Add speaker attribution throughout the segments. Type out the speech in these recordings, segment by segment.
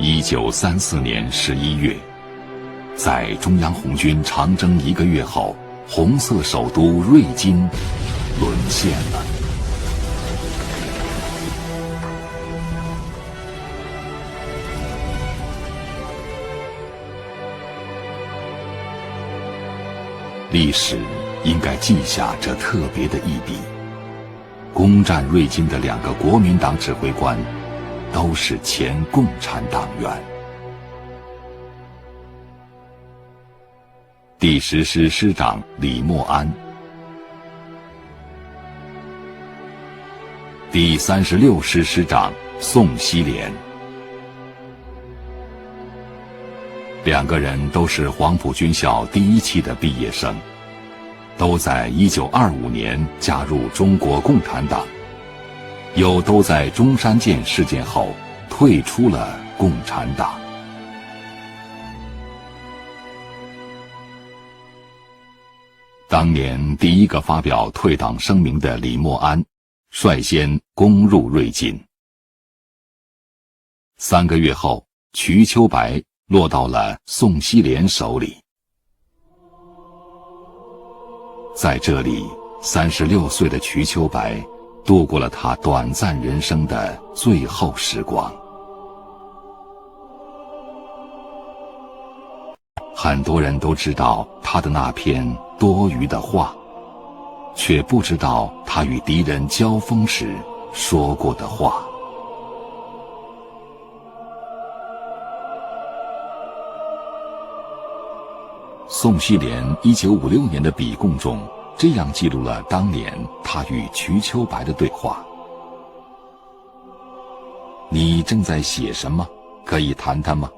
Speaker 1: 1934年11月，在中央红军长征1个月后，红色首都瑞金沦陷了。历史应该记下这特别的一笔。攻占瑞金的2个国民党指挥官都是前共产党员。第10师师长李默安，第36师师长宋希濂。2个人都是黄埔军校第1期的毕业生，都在1925年加入中国共产党，又都在中山舰事件后退出了共产党。当年第一个发表退党声明的李默安，率先攻入瑞金。3个月后，瞿秋白落到了宋希濂手里。在这里，36岁的瞿秋白度过了他短暂人生的最后时光。很多人都知道他的那篇多余的话，却不知道他与敌人交锋时说过的话。宋希濂1956年的笔供中这样记录了当年他与瞿秋白的对话：你正在写什么？可以谈谈吗？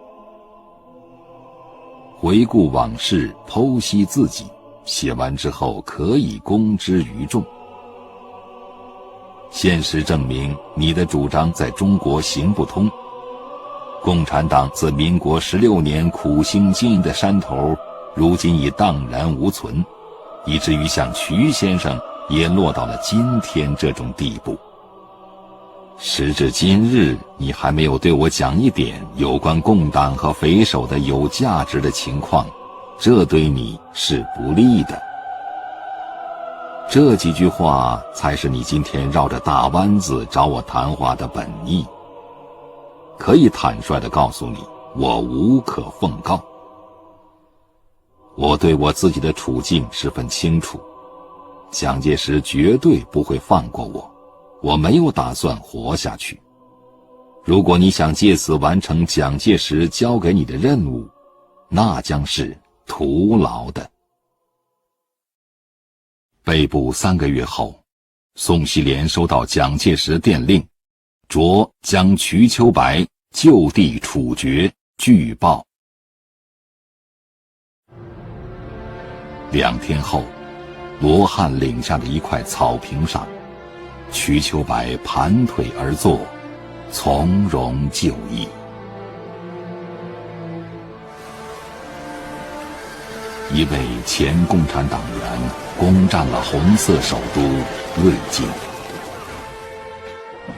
Speaker 1: 回顾往事，剖析自己，写完之后可以公之于众。现实证明你的主张在中国行不通，共产党自民国16年苦心经营的山头如今已荡然无存，以至于像瞿先生也落到了今天这种地步。时至今日，你还没有对我讲一点有关共党和匪首的有价值的情况，这对你是不利的。这几句话才是你今天绕着大弯子找我谈话的本意。可以坦率地告诉你，我无可奉告。我对我自己的处境十分清楚，蒋介石绝对不会放过我，我没有打算活下去。如果你想借此完成蒋介石交给你的任务，那将是徒劳的。被捕3个月后，宋希濂收到蒋介石电令，着将瞿秋白就地处决，拒报。2天后，罗汉岭下的一块草坪上，瞿秋白盘腿而坐，从容就义。一位前共产党员攻占了红色首都瑞金，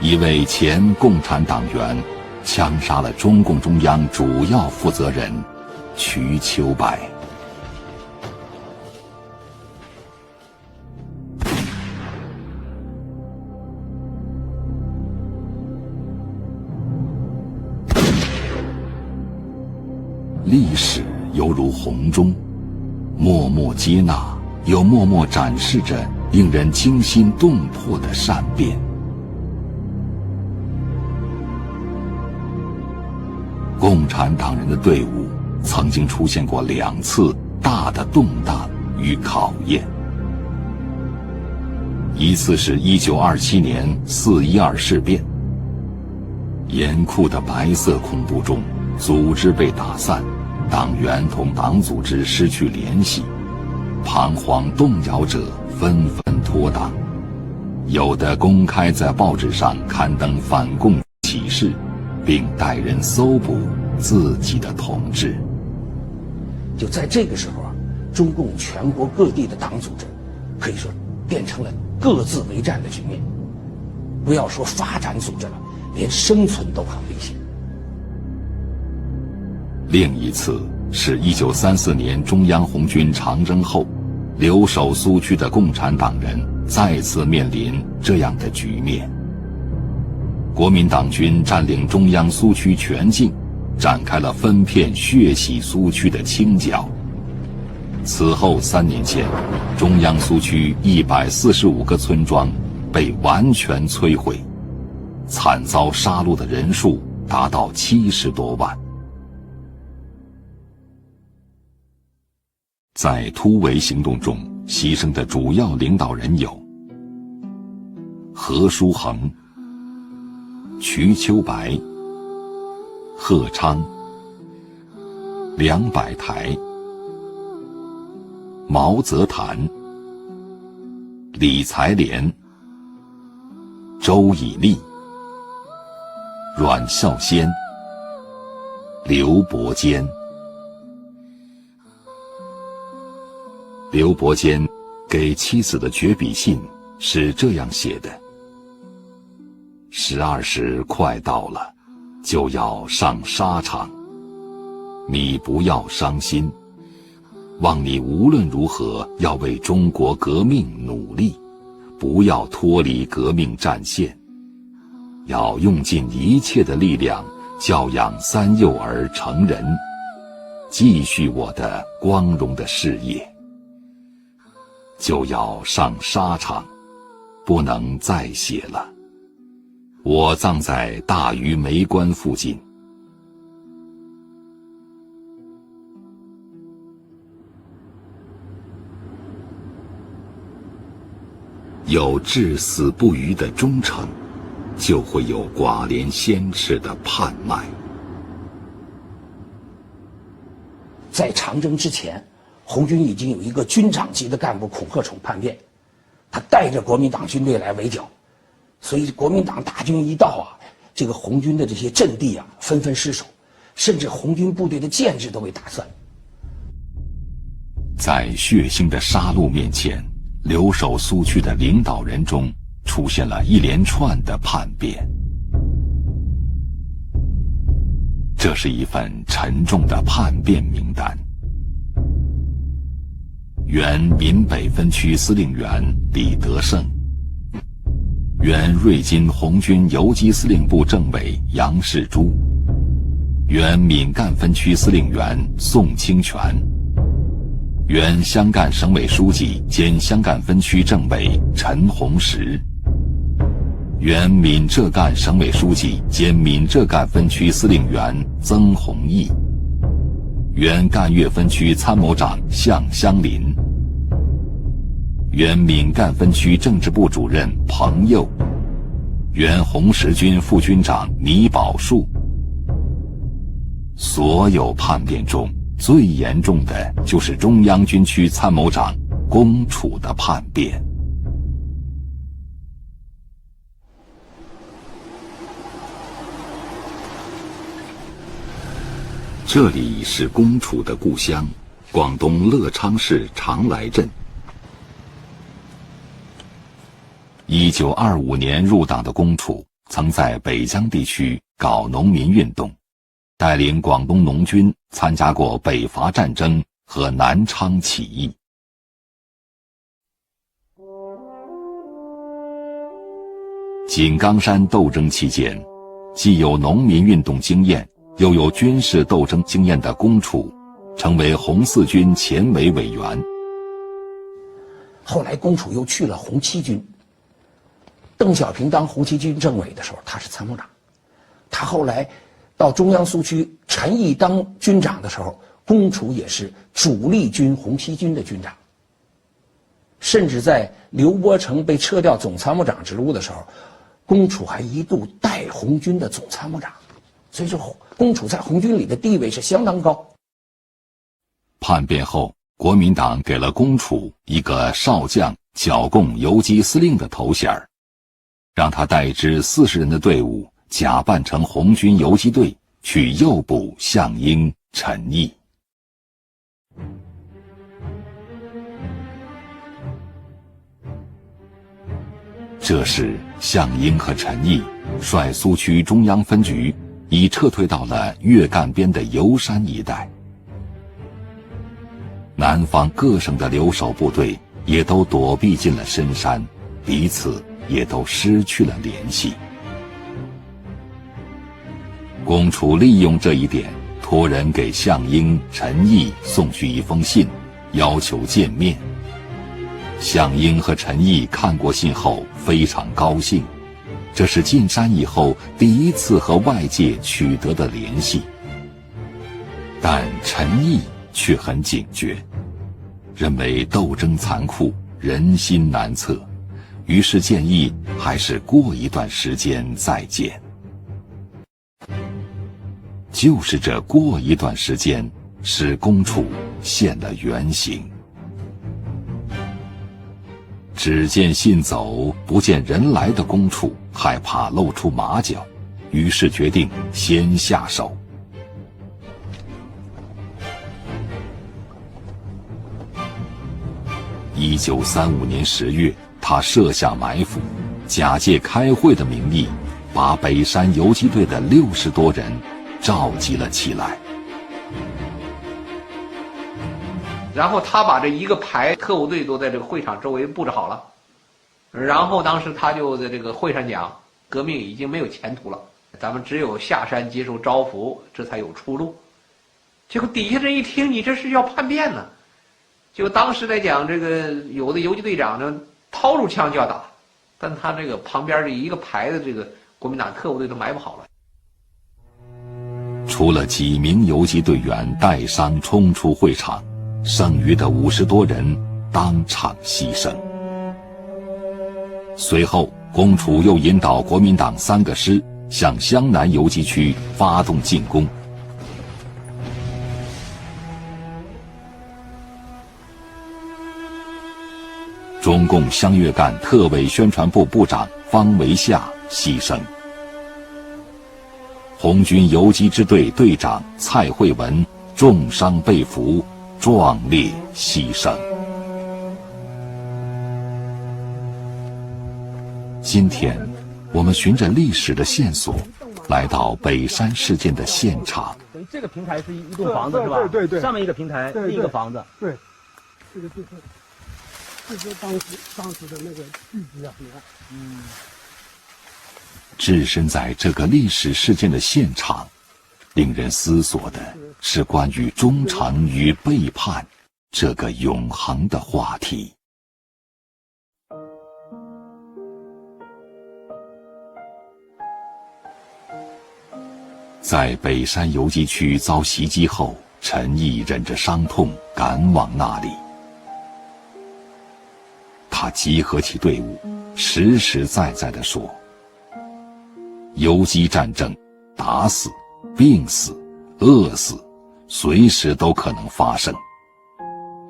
Speaker 1: 一位前共产党员枪杀了中共中央主要负责人瞿秋白。历史犹如洪钟，默默接纳，又默默展示着令人惊心动魄的善变。共产党人的队伍曾经出现过2次大的动荡与考验。一次是1927年4·12事变，严酷的白色恐怖中，组织被打散，党员同党组织失去联系，彷徨动摇者纷纷脱党，有的公开在报纸上刊登反共启事，并带人搜捕自己的同志。
Speaker 2: 就在这个时候啊，中共全国各地的党组织可以说变成了各自为战的局面，不要说发展组织了，连生存都很危险。
Speaker 1: 另一次是1934年中央红军长征后，留守苏区的共产党人再次面临这样的局面。国民党军占领中央苏区全境，展开了分片血洗苏区的清剿。此后3年间，中央苏区145个村庄被完全摧毁，惨遭杀戮的人数达到70多万。在突围行动中牺牲的主要领导人有何书衡、瞿秋白、贺昌、梁百台、毛泽谈、李才莲、周以立、阮孝先、刘伯坚。刘伯坚给妻子的绝笔信是这样写的：12时快到了，就要上沙场，你不要伤心，望你无论如何要为中国革命努力，不要脱离革命战线，要用尽一切的力量教养3幼儿成人，继续我的光荣的事业。就要上沙场，不能再写了。我葬在大余梅关附近。有至死不渝的忠诚，就会有寡廉鲜耻的叛卖。
Speaker 2: 在长征之前，红军已经有一个军长级的干部孔鹤宠叛变，他带着国民党军队来围剿，所以国民党大军一到啊，这个红军的这些阵地啊纷纷失守，甚至红军部队的建制都被打散。
Speaker 1: 在血腥的杀戮面前，留守苏区的领导人中出现了一连串的叛变。这是一份沉重的叛变名单。原闽北分区司令员李德胜，原瑞金红军游击司令部政委杨世珠，原闽赣分区司令员宋清泉，原湘赣省委书记兼湘赣分区政委陈洪石，原闽浙赣省委书记兼闽浙赣分区司令员曾洪义，原赣粤分区参谋长向湘林，原闽赣分区政治部主任彭佑，原红十军副军长倪宝树。所有叛变中最严重的就是中央军区参谋长龚楚的叛变。这里是龚楚的故乡，广东乐昌市长来镇。1925年入党的龚楚，曾在北疆地区搞农民运动，带领广东农军参加过北伐战争和南昌起义。井冈山斗争期间，既有农民运动经验，又有军事斗争经验的龚楚，成为红四军前委委员。
Speaker 2: 后来龚楚又去了红七军。邓小平当红七军政委的时候，他是参谋长。他后来到中央苏区，陈毅当军长的时候，龚楚也是主力军红七军的军长。甚至在刘伯承被撤掉总参谋长职务的时候，龚楚还一度代红军的总参谋长。所以说，龚楚在红军里的地位是相当高。
Speaker 1: 叛变后，国民党给了龚楚一个少将剿共游击司令的头衔，让他带支40人的队伍，假扮成红军游击队，去诱捕项英、陈毅。这时，项英和陈毅率苏区中央分局已撤退到了粤赣边的油山一带。南方各省的留守部队也都躲避进了深山，彼此也都失去了联系。龚楚利用这一点，托人给项英、陈毅送去一封信，要求见面。项英和陈毅看过信后非常高兴，这是进山以后第一次和外界取得的联系。但陈毅却很警觉，认为斗争残酷，人心难测，于是建议还是过一段时间再见。就是这过一段时间，使龚楚现了原形。只见信走，不见人来的龚楚害怕露出马脚，于是决定先下手。1935年10月，他设下埋伏，假借开会的名义，把北山游击队的60多人召集了起来。
Speaker 3: 然后他把这一个排特务队都在这个会场周围布置好了，然后当时他就在这个会上讲，革命已经没有前途了，咱们只有下山接受招抚，这才有出路。结果底下人一听，你这是要叛变呢。就当时来讲，这个有的游击队长呢掏出枪就要打，但他这个旁边这一个排的这个国民党特务队都埋伏好了。
Speaker 1: 除了几名游击队员带伤冲出会场，剩余的50多人当场牺牲。随后，龚楚又引导国民党3个师向湘南游击区发动进攻。中共湘粤赣特委宣传部部长方维夏牺牲，红军游击支队队长蔡惠文重伤被俘，壮烈牺牲。今天，我们循着历史的线索，来到北山事件的现场。
Speaker 4: 这个平台是一栋房子是吧？
Speaker 5: 对对。
Speaker 4: 上面一个平台，另一个房子。
Speaker 5: 对，这是当时的那个地址啊，
Speaker 1: 置身在这个历史事件的现场，令人思索的是关于忠诚与背叛这个永恒的话题。在北山游击区遭袭击后，陈毅忍着伤痛赶往那里。他集合起队伍，实实在在地说：游击战争，打死、病死、饿死，随时都可能发生。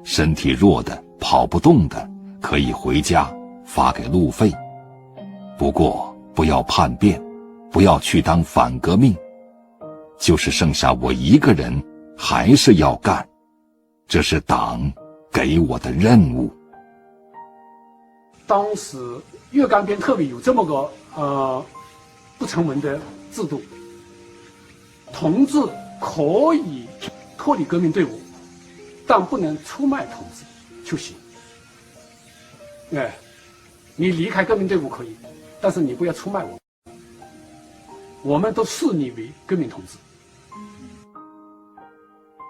Speaker 1: 身体弱的、跑不动的，可以回家发给路费，不过不要叛变，不要去当反革命。就是剩下我一个人，还是要干，这是党给我的任务。
Speaker 5: 当时粤赣边特别有这么个不成文的制度，同志可以脱离革命队伍，但不能出卖同志就行。你离开革命队伍可以，但是你不要出卖我，我们都视你为革命同志。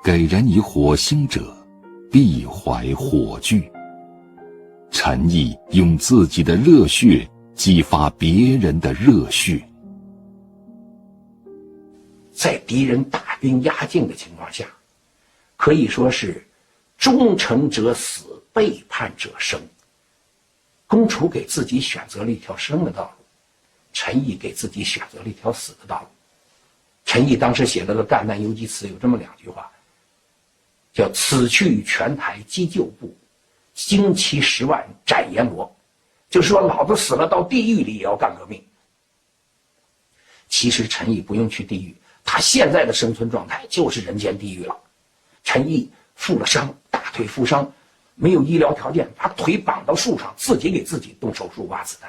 Speaker 1: 给人以火星者，必怀火炬。陈毅用自己的热血激发别人的热血。
Speaker 2: 在敌人大兵压境的情况下，可以说是忠诚者死，背叛者生。龚楚给自己选择了一条生的道路，陈毅给自己选择了一条死的道路。陈毅当时写了个赣南游击词，有这么2句话，叫此去全台击旧部，旌旗10万斩阎罗，就是说老子死了到地狱里也要干革命。其实陈毅不用去地狱，他现在的生存状态就是人间地狱了。陈毅负了伤，大腿负伤，没有医疗条件，把腿绑到树上，自己给自己动手术挖子弹。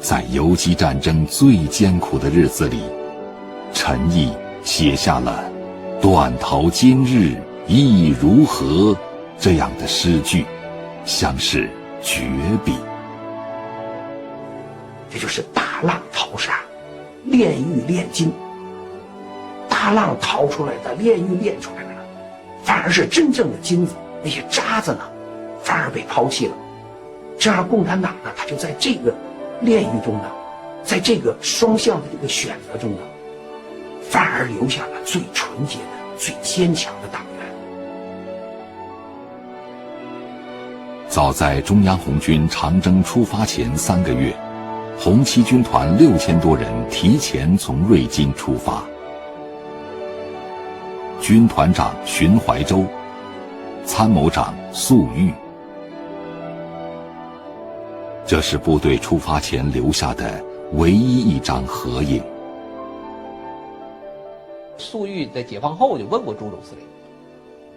Speaker 1: 在游击战争最艰苦的日子里，陈毅写下了“断头今日意如何”这样的诗句，像是绝笔。
Speaker 2: 这就是大浪淘沙，炼玉炼金。大浪淘出来的，炼玉炼出来的呢，反而是真正的金子，那些渣子呢，反而被抛弃了。这样，共产党呢，他就在这个炼狱中呢，在这个双向的这个选择中呢，反而留下了最纯洁的、最坚强的党员。
Speaker 1: 早在中央红军长征出发前3个月，红七军团6000多人提前从瑞金出发。军团长荀怀洲，参谋长粟裕。这是部队出发前留下的唯一一张合影。
Speaker 3: 粟裕在解放后就问过朱总司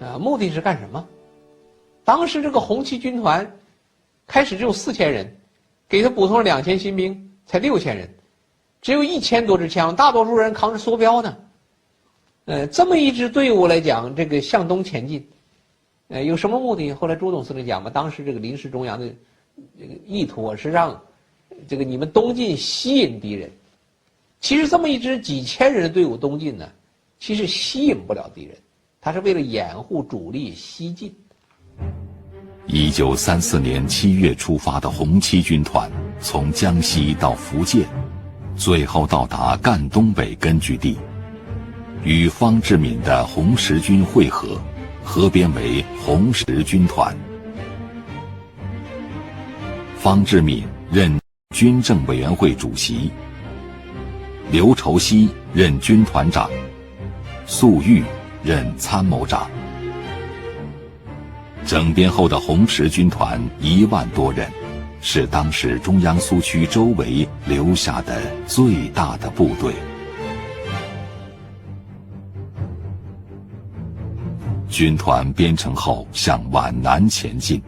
Speaker 3: 令，目的是干什么？当时这个红七军团开始只有4000人，给他补充了2000新兵，才6000人，只有1000多支枪，大多数人扛着梭镖呢。这么一支队伍来讲，这个向东前进，有什么目的？后来朱总司令讲嘛，当时这个临时中央的这个意图是让这个你们东进吸引敌人。其实这么一支几千人的队伍东进呢，其实吸引不了敌人，他是为了掩护主力西进。
Speaker 1: 1934年7月出发的红七军团，从江西到福建，最后到达赣东北根据地，与方志敏的红十军会合，合编为红十军团。方志敏任军政委员会主席，刘畴西任军团长，粟裕任参谋长。整编后的红十军团1万多人，是当时中央苏区周围留下的最大的部队。军团编成后向皖南前进，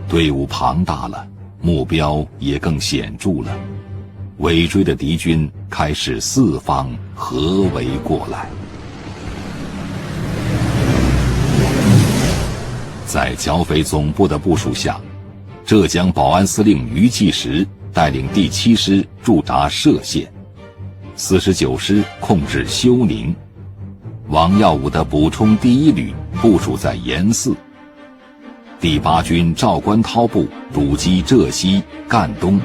Speaker 1: 队伍庞大了，目标也更显著了。尾追的敌军开始四方合围过来。在剿匪总部的部署下，浙江保安司令于继时带领第7师驻扎歙县，49师控制休宁，王耀武的补充第1旅部署在盐寺，第8军赵观涛部堵击浙西、赣东，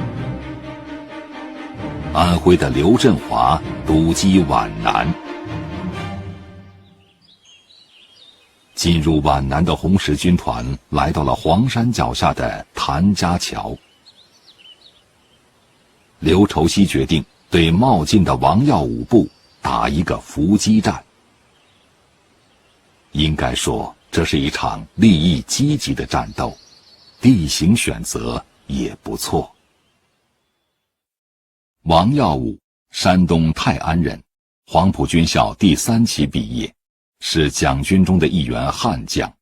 Speaker 1: 安徽的刘振华堵击皖南。进入皖南的红十军团来到了黄山脚下的谭家桥。刘畴西决定对冒进的王耀武部打一个伏击战。应该说，这是一场利益积极的战斗，地形选择也不错。王耀武，山东泰安人，黄埔军校第3期毕业，是蒋军中的一员悍将。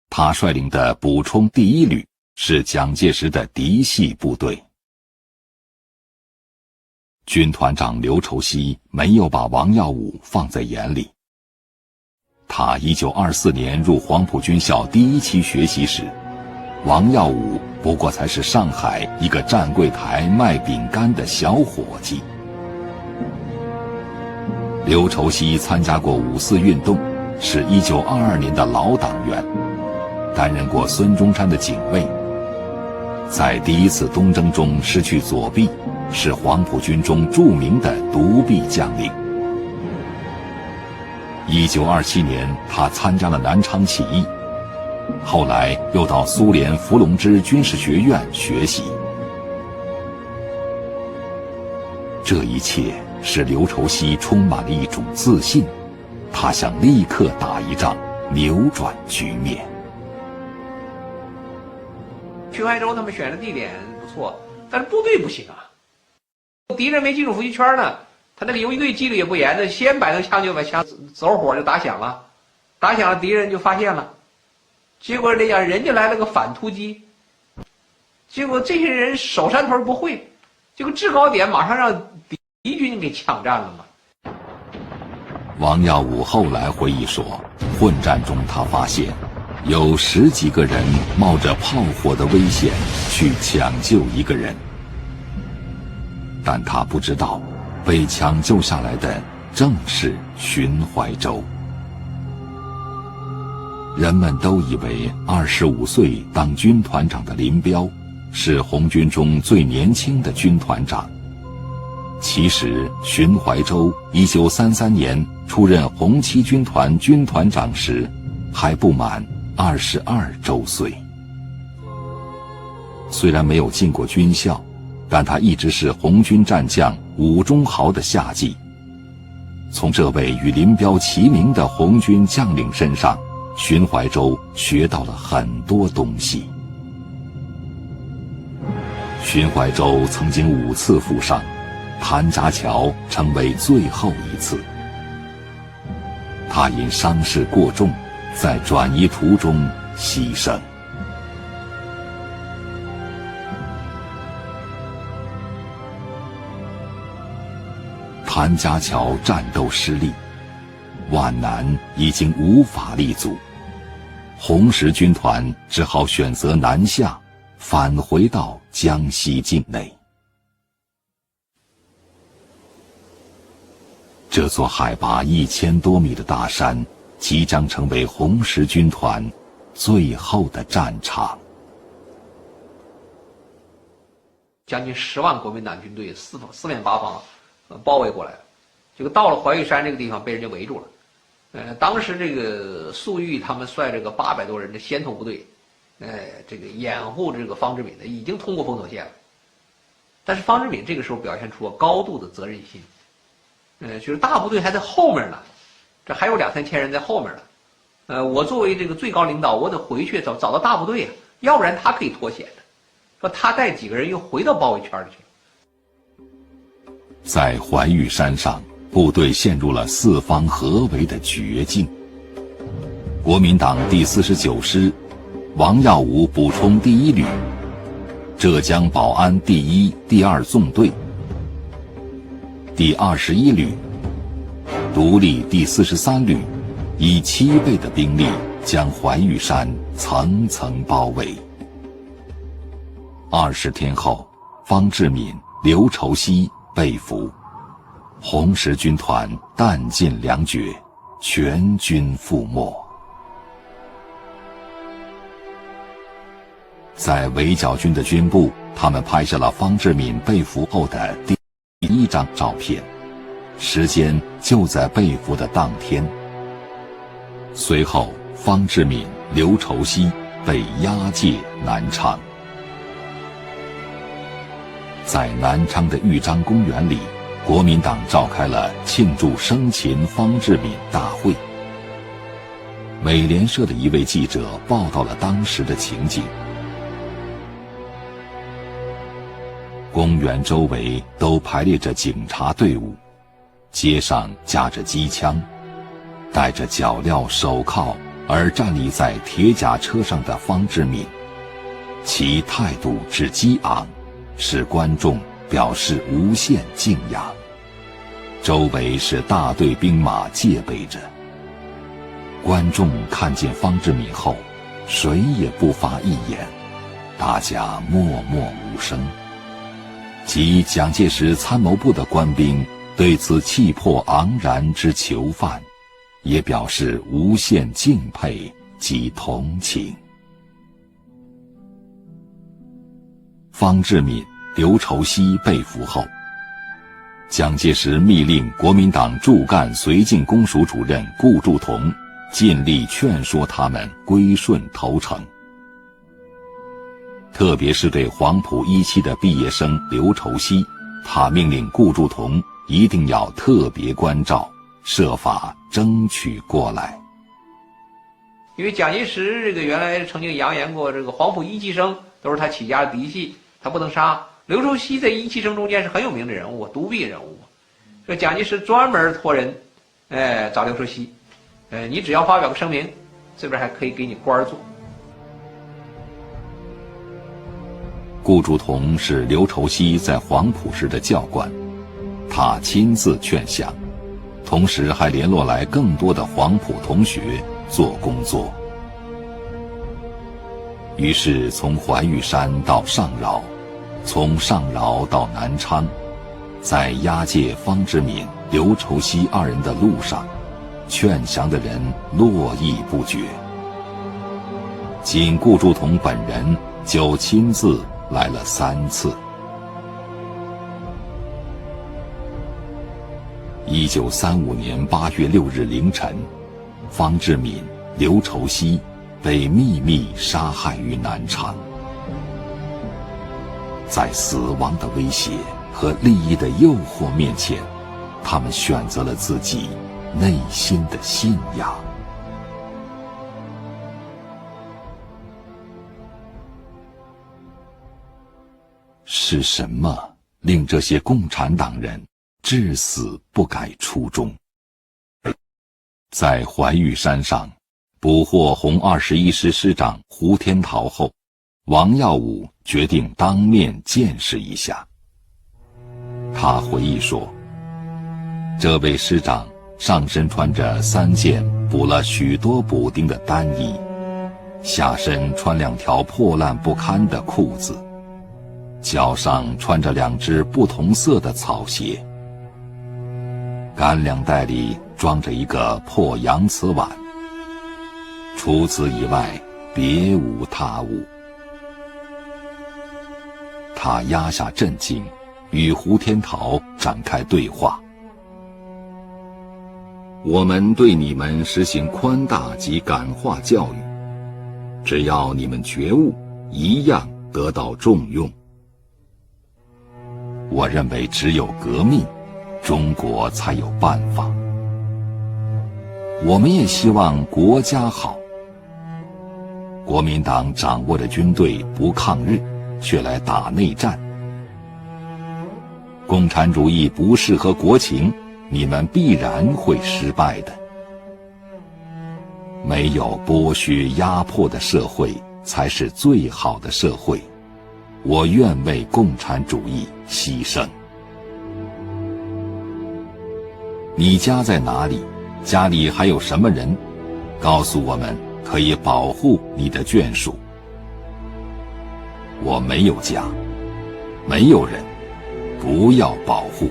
Speaker 1: 他率领的补充第1旅是蒋介石的嫡系部队。军团长刘畴西没有把王耀武放在眼里。他1924年入黄埔军校第1期学习时，王耀武不过才是上海一个站柜台卖饼干的小伙计。刘畴西参加过5四运动，是1922年的老党员，担任过孙中山的警卫。在第1次东征中失去左臂，是黄埔军中著名的独臂将领。1927年，他参加了南昌起义，后来又到苏联伏龙芝军事学院学习。这一切使刘畴西充满了一种自信，他想立刻打一仗，扭转局面。
Speaker 3: 徐怀洲他们选的地点不错，但是部队不行啊，敌人没进入伏击圈呢，他那个游击队纪律也不严，那先摆那枪就把枪走火就打响了，打响了敌人就发现了，结果人家来了个反突击，结果这些人守山头不会，结果制高点马上让敌军给抢占了嘛。
Speaker 1: 王耀武后来回忆说，混战中他发现有10几个人冒着炮火的危险去抢救一个人，但他不知道被抢救下来的正是荀怀洲。人们都以为25岁当军团长的林彪是红军中最年轻的军团长，其实荀怀洲1933年出任红七军团军团长时还不满22周岁。虽然没有进过军校，但他一直是红军战将伍中豪的下级。从这位与林彪齐名的红军将领身上，荀怀洲学到了很多东西。荀怀洲曾经5次负伤，谭家桥成为最后一次。他因伤势过重，在转移途中牺牲。谭家桥战斗失利，皖南已经无法立足，红十军团只好选择南下，返回到江西境内。这座海拔1000多米的大山，即将成为红十军团最后的战场。
Speaker 3: 将近10万国民党军队四面八方包围过来了，这个到了怀玉山这个地方被人家围住了。当时这个粟裕他们率这个800多人的先头部队，这个掩护这个方志敏的已经通过封锁线了，但是方志敏这个时候表现出了高度的责任心，就是大部队还在后面呢，这还有2-3千人在后面呢，我作为这个最高领导，我得回去找到大部队啊，要不然他可以脱险的。说他带几个人又回到包围圈里去了。
Speaker 1: 在怀玉山上，部队陷入了4方合围的绝境。国民党第49师王耀武补充第1旅，浙江保安第1、第2纵队，第21旅独立第43旅以7倍的兵力将怀玉山层层包围。20天后，方志敏、刘畴西被俘，红十军团弹尽粮绝，全军覆没。在围剿军的军部，他们拍下了方志敏被俘后的第1张照片，时间就在被俘的当天。随后，方志敏、刘畴西被押解南昌。在南昌的豫章公园里，国民党召开了庆祝生擒方志敏大会。美联社的一位记者报道了当时的情景。公园周围都排列着警察队伍，街上架着机枪，戴着脚镣手铐而站立在铁甲车上的方志敏，其态度之激昂，使观众表示无限敬仰。周围是大队兵马戒备着。观众看见方志敏后，谁也不发一言，大家默默无声。及蒋介石参谋部的官兵对此气魄昂然之囚犯，也表示无限敬佩及同情。方志敏、刘畴西被俘后，蒋介石密令国民党驻赣绥靖公署主任顾祝同尽力劝说他们归顺投诚。特别是对黄埔1期的毕业生刘畴西，他命令顾祝同一定要特别关照，设法争取过来。
Speaker 3: 因为蒋介石这个原来曾经扬言过，这个黄埔1期生都是他起家的嫡系，他不能杀。刘畴西在1期生中间是很有名的人物，独臂人物。这蒋介石专门托人，找刘畴西，你只要发表个声明，这边还可以给你官做。
Speaker 1: 顾祝同是刘畴西在黄埔时的教官，他亲自劝降，同时还联络来更多的黄埔同学做工作。于是从怀玉山到上饶，从上饶到南昌，在押解方志敏、刘畴西二人的路上，劝降的人络绎不绝。仅顾祝同本人就亲自来了3次。1935年8月6日凌晨，方志敏、刘畴西被秘密杀害于南昌。在死亡的威胁和利益的诱惑面前，他们选择了自己内心的信仰。是什么令这些共产党人至死不改初衷？在怀玉山上捕获红21师师长胡天桃后，王耀武决定当面见识一下。他回忆说，这位师长上身穿着3件补了许多补丁的单衣，下身穿2条破烂不堪的裤子，脚上穿着2只不同色的草鞋，干粮袋里装着一个破洋瓷碗，除此以外别无他物。他压下震惊，与胡天桃展开对话。我们对你们实行宽大及感化教育，只要你们觉悟，一样得到重用。我认为只有革命，中国才有办法。我们也希望国家好。国民党掌握着军队不抗日，却来打内战。共产主义不适合国情，你们必然会失败的。没有剥削压迫的社会才是最好的社会。我愿为共产主义牺牲。你家在哪里？家里还有什么人？告诉我们，可以保护你的眷属。我没有家，没有人，不要保护。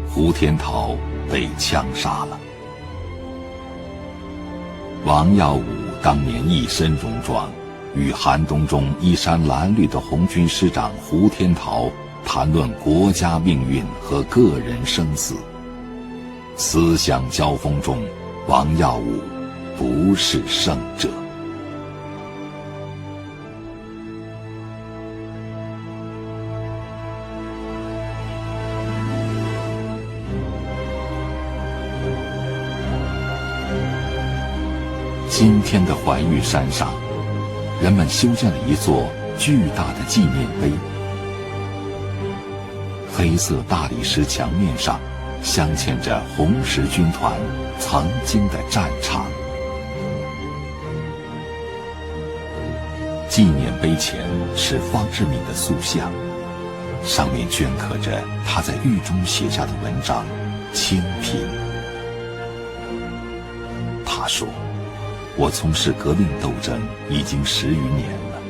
Speaker 1: 胡天桃被枪杀了。王耀武当年一身戎装，与寒冬中衣衫褴褛的红军师长胡天桃谈论国家命运和个人生死。思想交锋中，王耀武不是胜者。今天的怀玉山上，人们修建了一座巨大的纪念碑。黑色大理石墙面上镶嵌着红十军团曾经的战场。纪念碑前是方志敏的塑像，上面镌刻着他在狱中写下的文章《清贫》。他说，我从事革命斗争已经10余年了，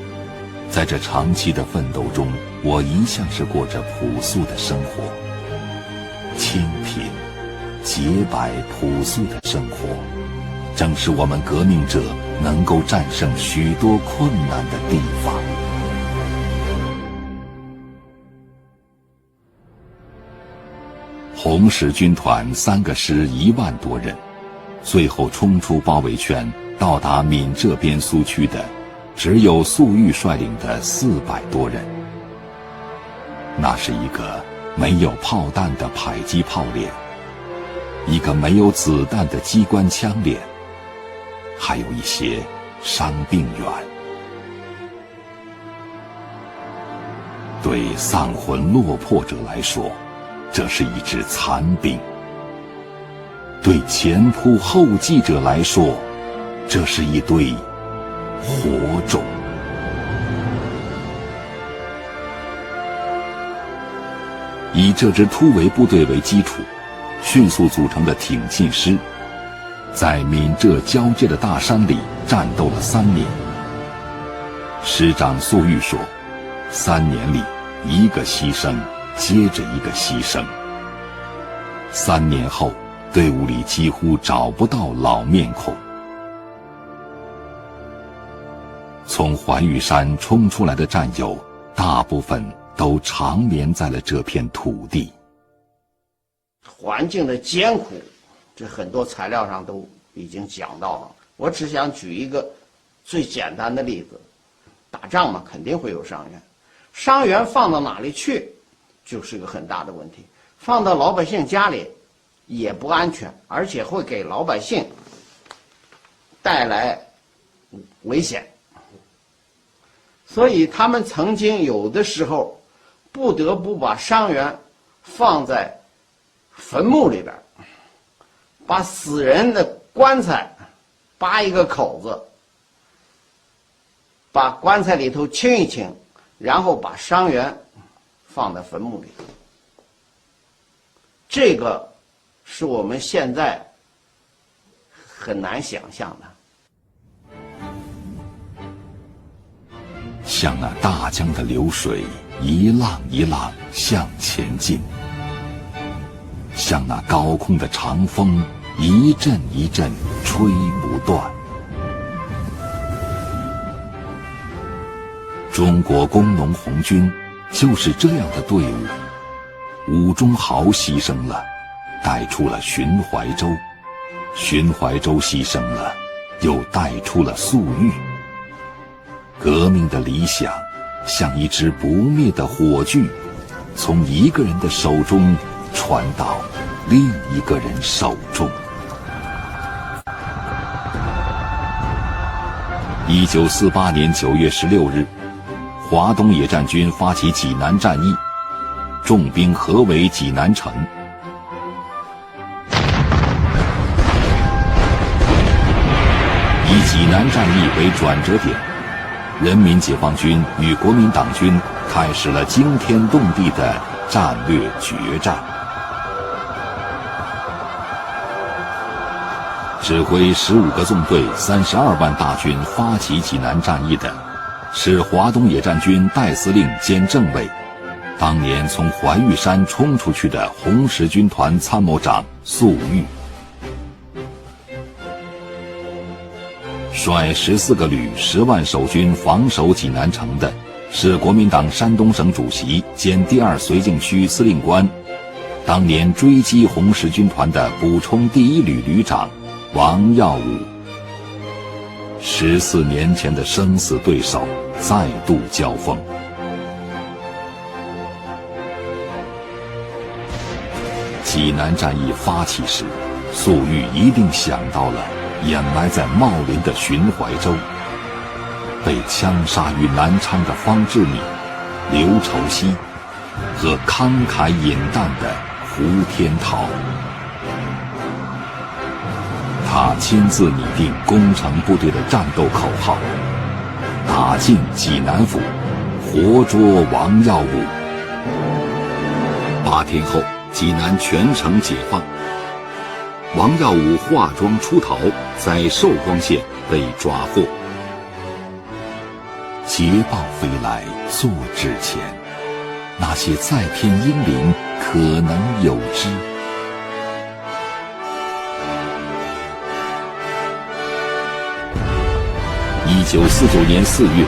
Speaker 1: 在这长期的奋斗中，我一向是过着朴素的生活。清贫、洁白、朴素的生活，正是我们革命者能够战胜许多困难的地方。红十军团3个师1万多人，最后冲出包围圈，到达闽浙边苏区的，只有粟裕率领的400多人。那是一个没有炮弹的迫击炮连，一个没有子弹的机关枪连，还有一些伤病员。对丧魂落魄者来说，这是一支残兵；对前仆后继者来说，这是一堆火种。以这支突围部队为基础，迅速组成的挺进师，在闽浙交界的大山里战斗了3年。师长粟裕说，3年里一个牺牲接着一个牺牲。3年后，队伍里几乎找不到老面孔。从怀玉山冲出来的战友，大部分都长眠在了这片土地。
Speaker 6: 环境的艰苦，这很多材料上都已经讲到了。我只想举一个最简单的例子，打仗嘛，肯定会有伤员，伤员放到哪里去，就是个很大的问题。放到老百姓家里也不安全，而且会给老百姓带来危险。所以他们曾经有的时候不得不把伤员放在坟墓里边，把死人的棺材扒一个口子，把棺材里头清一清，然后把伤员放在坟墓里。这个是我们现在很难想象的。
Speaker 1: 像那大江的流水，一浪一浪向前进；像那高空的长风，一阵一阵吹不断。中国工农红军就是这样的队伍。伍中豪牺牲了，带出了荀怀洲；荀怀洲牺牲了，又带出了粟裕。革命的理想像一支不灭的火炬，从一个人的手中传到另一个人手中。1948年9月16日，华东野战军发起济南战役，重兵合围济南城。以济南战役为转折点，人民解放军与国民党军开始了惊天动地的战略决战。指挥15个纵队、32万大军发起济南战役的，是华东野战军代司令兼政委，当年从怀玉山冲出去的红十军团参谋长粟裕。率14个旅、10万守军防守济南城的，是国民党山东省主席兼第2绥靖区司令官，当年追击红十军团的补充第1旅旅长王耀武。14年前的生死对手再度交锋。济南战役发起时，粟裕一定想到了掩埋在茂林的荀怀洲，被枪杀于南昌的方志敏、刘畴西和慷慨饮弹的胡天涛。他亲自拟定攻城部队的战斗口号：打进济南府，活捉王耀武。8天后，济南全城解放。王耀武化妆出逃，在寿光县被抓获。捷报飞来，坐纸前，那些在天英灵可能有之。1949年4月，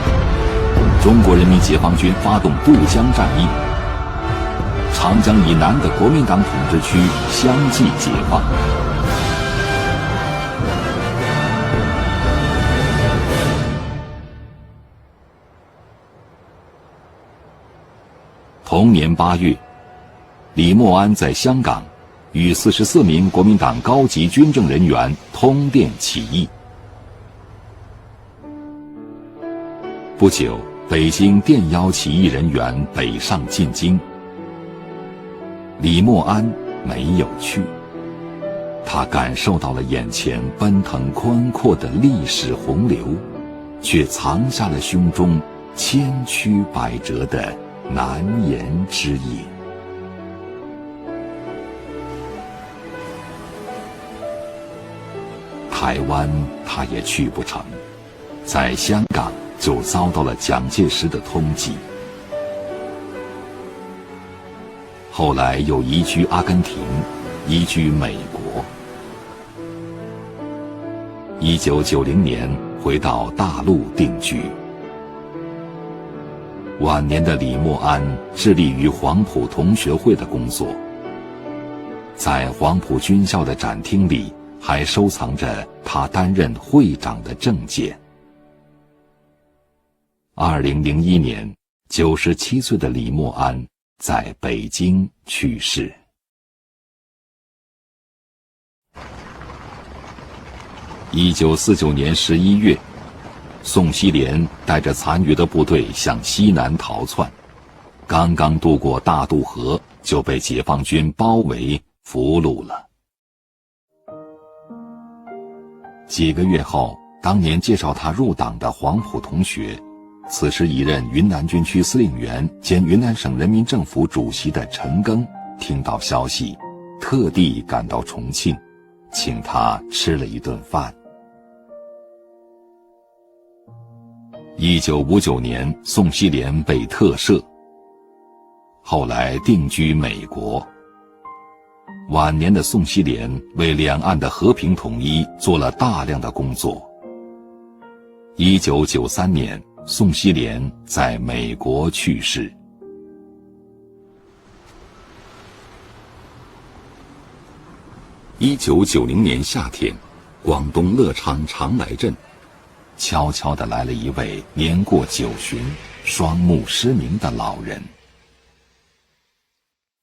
Speaker 1: 中国人民解放军发动渡江战役，长江以南的国民党统治区相继解放。同年8月，李默安在香港与44名国民党高级军政人员通电起义。不久，北京电邀起义人员北上进京。李默安没有去，他感受到了眼前奔腾宽阔的历史洪流，却藏下了胸中千曲百折的难言之隐。台湾他也去不成，在香港就遭到了蒋介石的通缉，后来又移居阿根廷，移居美国。1990年回到大陆定居。晚年的李默安致力于黄埔同学会的工作，在黄埔军校的展厅里还收藏着他担任会长的证件。2001年，97岁的李默安在北京去世。1949年11月，宋希濂带着残余的部队向西南逃窜，刚刚渡过大渡河，就被解放军包围俘虏了。几个月后，当年介绍他入党的黄埔同学，此时已任云南军区司令员兼云南省人民政府主席的陈赓，听到消息，特地赶到重庆，请他吃了一顿饭。1959年，宋希濂被特赦，后来定居美国。晚年的宋希濂为两岸的和平统一做了大量的工作。1993年，宋希濂在美国去世。1990年夏天，广东乐昌长来镇，悄悄地来了一位年过90、双目失明的老人。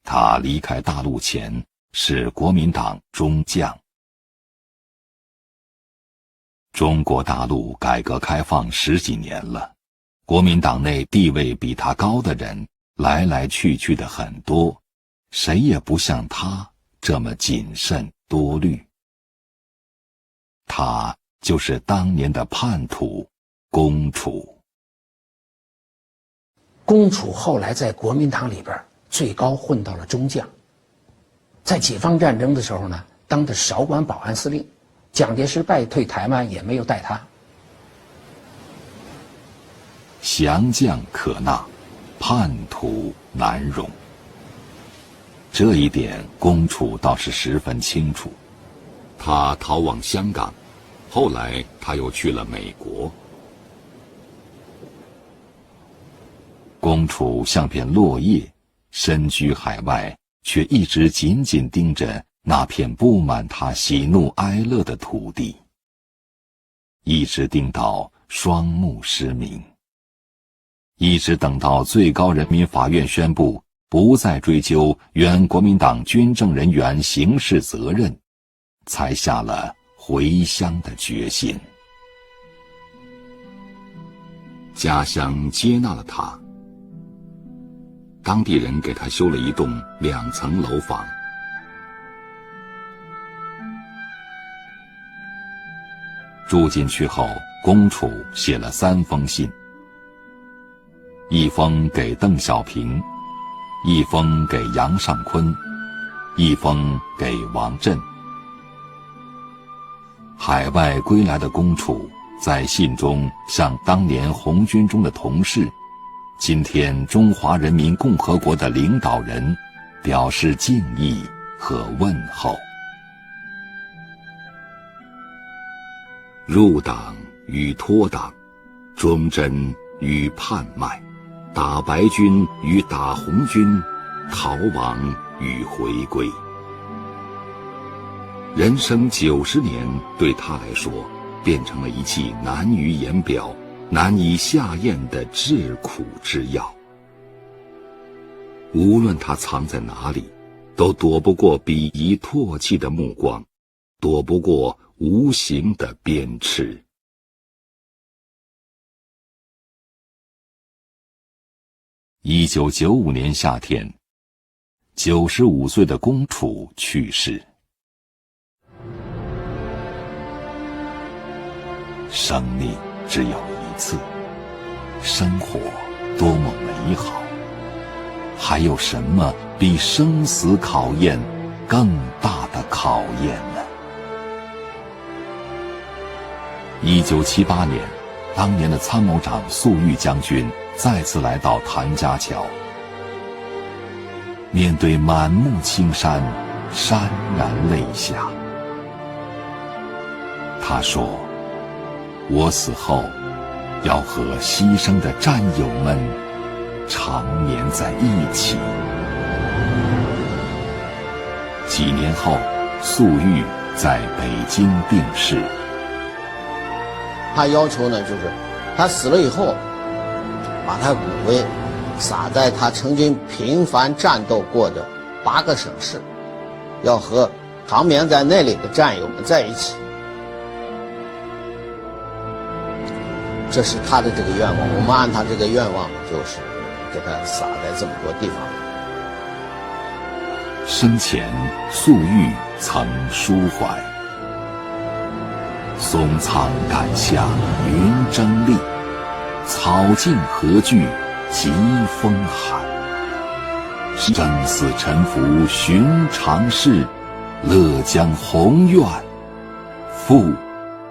Speaker 1: 他离开大陆前是国民党中将。中国大陆改革开放10几年了，国民党内地位比他高的人来来去去的很多，谁也不像他这么谨慎多虑。他就是当年的叛徒龚楚。
Speaker 2: 龚楚后来在国民党里边最高混到了中将，在解放战争的时候呢，当的韶关保安司令，蒋介石败退台湾也没有带他。
Speaker 1: 降将可纳，叛徒难容。这一点龚楚倒是十分清楚。他逃往香港，后来他又去了美国。龚楚像片落叶，身居海外，却一直紧紧盯着那片布满他喜怒哀乐的土地，一直盯到双目失明，一直等到最高人民法院宣布不再追究原国民党军政人员刑事责任，才下了回乡的决心。家乡接纳了他，当地人给他修了一栋2层楼房。住进去后，龚楚写了3封信，一封给邓小平，一封给杨尚昆，一封给王震。海外归来的龚楚在信中向当年红军中的同事，今天中华人民共和国的领导人表示敬意和问候。入党与脱党，忠贞与叛卖，打白军与打红军，逃亡与回归。人生90年对他来说，变成了一剂难于言表、难以下咽的治苦之药。无论他藏在哪里，都躲不过鄙夷唾弃的目光，躲不过无形的鞭笞。1995年夏天，95岁的龚楚去世。生命只有一次，生活多么美好，还有什么比生死考验更大的考验呢？ 1978年，当年的参谋长粟裕将军再次来到谭家桥，面对满目青山，潸然泪下。他说：“我死后，要和牺牲的战友们长眠在一起。”几年后，粟裕在北京病逝。
Speaker 6: 他要求呢，就是他死了以后，把他骨灰撒在他曾经频繁战斗过的8个省市，要和长眠在那里的战友们在一起。这是他的这个愿望，我们按他这个愿望，就是给他撒在这么多地方。
Speaker 1: 生前，粟裕曾抒怀：“松苍赶下云蒸丽，草尽何惧疾风寒。生死沉浮寻常事，乐将宏愿赴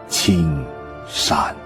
Speaker 1: 青山。”